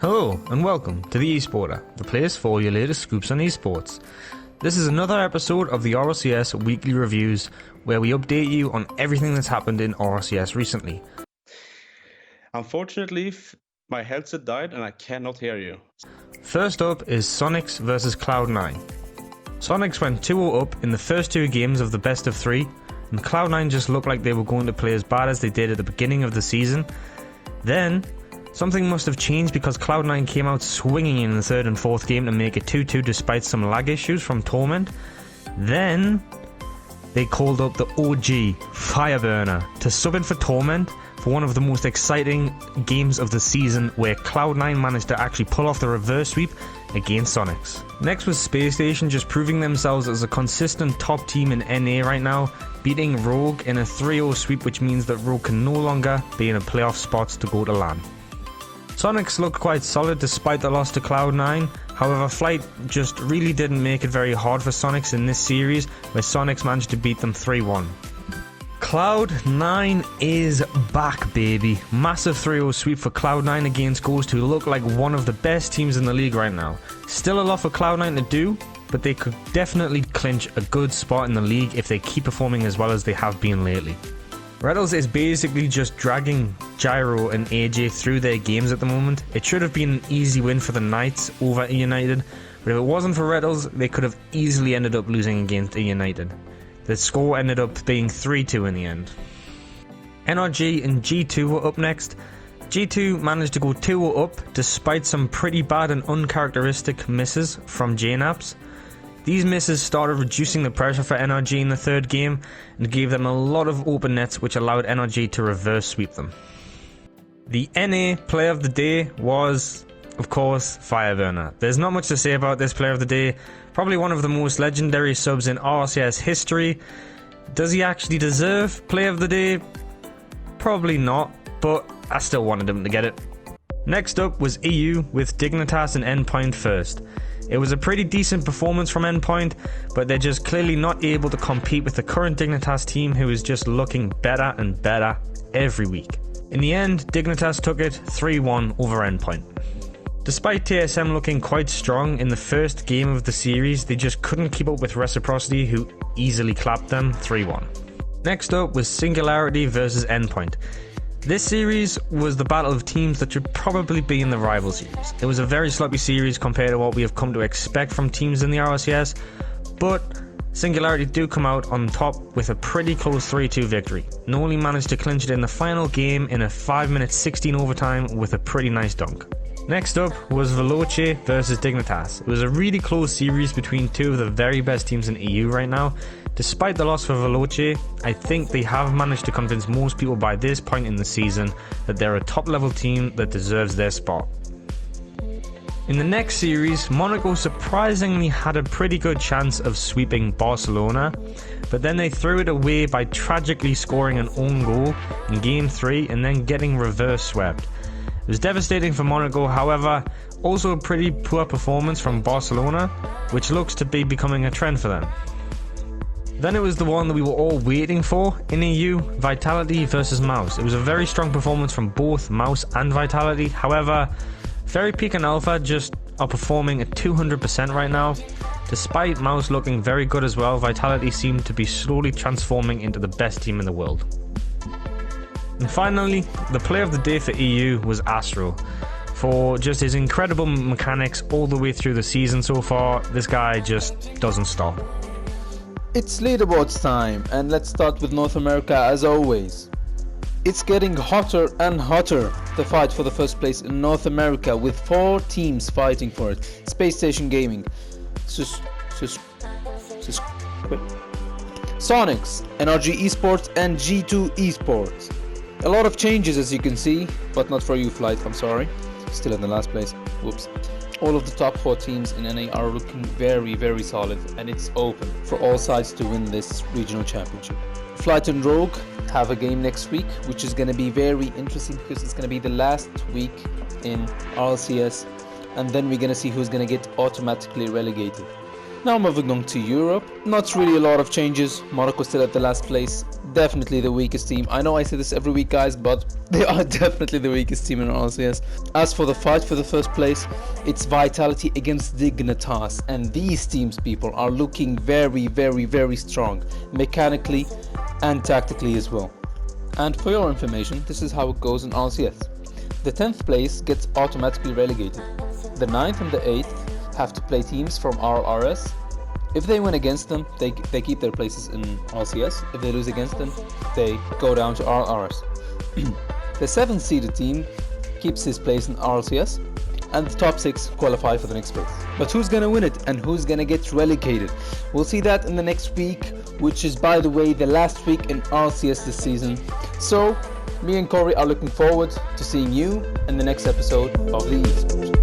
Hello and welcome to the eSporter, the place for all your latest scoops on esports. This is another episode of the RLCS Weekly Reviews, where we update you on everything that's happened in RLCS recently. Unfortunately, my headset died and I cannot hear you. First up is Sonics vs Cloud9. Sonics went 2-0 up in the first two games of the best of three, and Cloud9 just looked like they were going to play as bad as they did at the beginning of the season. Then, something must have changed because Cloud9 came out swinging in the third and fourth game to make it 2-2 despite some lag issues from Torment. Then, they called up the OG, Fireburner, to sub in for Torment for one of the most exciting games of the season, where Cloud9 managed to actually pull off the reverse sweep against Sonics. Next was Space Station just proving themselves as a consistent top team in NA right now, beating Rogue in a 3-0 sweep, which means that Rogue can no longer be in a playoff spot to go to LAN. Sonics looked quite solid despite the loss to Cloud9, however Flight just really didn't make it very hard for Sonics in this series, where Sonics managed to beat them 3-1. Cloud9 is back, baby. Massive 3-0 sweep for Cloud9 against Ghost, who look like one of the best teams in the league right now. Still a lot for Cloud9 to do, but they could definitely clinch a good spot in the league if they keep performing as well as they have been lately. Reddles is basically just dragging Gyro and AJ through their games at the moment. It should have been an easy win for the Knights over E-United, but if it wasn't for Reddles, they could have easily ended up losing against E-United. The score ended up being 3-2 in the end. NRG and G2 were up next. G2 managed to go 2-0 up despite some pretty bad and uncharacteristic misses from JNAPs. These misses started reducing the pressure for NRG in the third game and gave them a lot of open nets, which allowed NRG to reverse sweep them. The NA player of the day was, of course, Fireburner. There's not much to say about this player of the day. Probably one of the most legendary subs in RLCS history. Does he actually deserve player of the day? Probably not, but I still wanted him to get it. Next up was EU with Dignitas and Endpoint first. It was a pretty decent performance from Endpoint, but they're just clearly not able to compete with the current Dignitas team, who is just looking better and better every week. In the end, Dignitas took it 3-1 over Endpoint. Despite TSM looking quite strong in the first game of the series, they just couldn't keep up with Reciprocity, who easily clapped them 3-1. Next up was Singularity versus Endpoint. This series was the battle of teams that should probably be in the rival series. It was a very sloppy series compared to what we have come to expect from teams in the RLCS, but Singularity do come out on top with a pretty close 3-2 victory, and only managed to clinch it in the final game in a 5-minute 16 overtime with a pretty nice dunk. Next up was Veloce versus Dignitas. It was a really close series between two of the very best teams in EU right now. Despite the loss for Veloce, I think they have managed to convince most people by this point in the season that they're a top level team that deserves their spot. In the next series, Monaco surprisingly had a pretty good chance of sweeping Barcelona, but then they threw it away by tragically scoring an own goal in Game 3 and then getting reverse swept. It was devastating for Monaco, however, also a pretty poor performance from Barcelona, which looks to be becoming a trend for them. Then it was the one that we were all waiting for in EU, Vitality versus Mouse. It was a very strong performance from both Mouse and Vitality, however, Fairy Peak and Alpha just are performing at 200% right now. Despite Mouse looking very good as well, Vitality seemed to be slowly transforming into the best team in the world. And finally, the player of the day for EU was Astro. For just his incredible mechanics all the way through the season so far, this guy just doesn't stop. It's leaderboards time, and let's start with North America as always. It's getting hotter and hotter, the fight for the first place in North America, with 4 teams fighting for it. Space Station Gaming, Sonics, NRG Esports and G2 Esports. A lot of changes as you can see, but not for you Flight, I'm sorry. Still in the last place, whoops. All of the top 4 teams in NA are looking very, very solid, and it's open for all sides to win this regional championship. Flight and Rogue have a game next week, which is going to be very interesting because it's going to be the last week in RLCS, and then we're going to see who's going to get automatically relegated. Now moving on to Europe, not really a lot of changes. Monaco still at the last place, definitely the weakest team. I know I say this every week, guys, but they are definitely the weakest team in RLCS. As for the fight for the first place, it's Vitality against Dignitas, and these teams, people, are looking very, very, very strong, mechanically and tactically as well. And for your information, this is how it goes in RLCS. The 10th place gets automatically relegated. The 9th and the 8th have to play teams from RLRS. If they win against them, they keep their places in RLCS. If they lose against them, they go down to RLRS. The 7th seeded team keeps his place in RLCS, and the top 6 qualify for the next place. But who's gonna win it and who's gonna get relegated? We'll see that in the next week, which is, by the way, the last week in RLCS this season. So me and Corey are looking forward to seeing you in the next episode of the eSports.